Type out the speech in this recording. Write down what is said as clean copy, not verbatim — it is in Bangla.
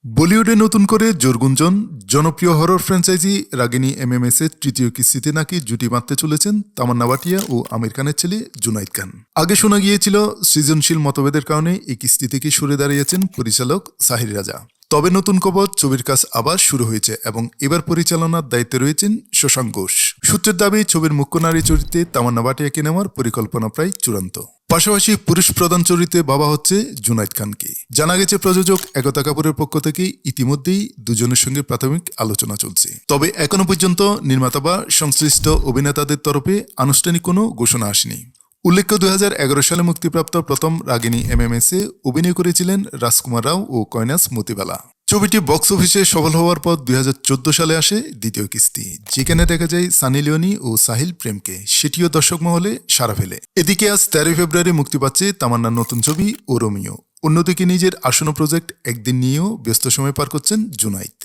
বলিউডে নতুন করে জোর গুঞ্জন, জনপ্রিয় হরর ফ্র্যাঞ্চাইজি রাগিনী এমএমএস এর তৃতীয় কিস্তিতে নাকি জুটি বাঁধতে চলেছেন তামান্না ভাটিয়া ও আমির খানের ছেলে জুনাইদ খান। আগে শোনা গিয়েছিল সৃজনশীল মতভেদের কারণে এই কিস্তি থেকে সরে দাঁড়িয়েছেন পরিচালক সাহির রাজা। তবে নতুন খবর, ছবির কাজ আবার শুরু হয়েছে এবং এবার পরিচালনার দায়িত্বে রয়েছেন শশাঙ্ক ঘোষ। সূত্রের দাবি, ছবির মুখ্য নারী চরিত্রে তামান্না ভাটিয়াকে নেওয়ার পরিকল্পনা প্রায় চূড়ান্ত। পাশাপাশি পুরুষ প্রধান চরিত্রে ভাবা হচ্ছে জুনাইদ খানকে। জানা গেছে প্রযোজক একতা কাপুরের পক্ষ থেকে ইতিমধ্যেই দুজনের সঙ্গে প্রাথমিক আলোচনা চলছে। তবে এখনো পর্যন্ত নির্মাতা বা সংশ্লিষ্ট অভিনেতাদের তরফে আনুষ্ঠানিক কোনো ঘোষণা আসেনি। উল্লেখ্য, 2011 সালে মুক্তিপ্রাপ্ত প্রথম রাগিনী এমএমএস এ অভিনয় করেছিলেন রাজকুমার রাও ও কয়নাস মতিবালা। ছবিটি বক্স অফিসে সফল হওয়ার পর 2014 সালে আসে দ্বিতীয় কিস্তি, যেখানে দেখা যায় সানি লিওনি ও সাহিল প্রেমকে। সেটিও দর্শক মহলে সাড়া ফেলে। এদিকে আজ 13 ফেব্রুয়ারি মুক্তি পাচ্ছে তামান্নার নতুন ছবি ও রোমিও। অন্যদিকে নিজের আসন্ন প্রজেক্ট একদিন নিয়েও ব্যস্ত সময় পার করছেন জুনাইদ।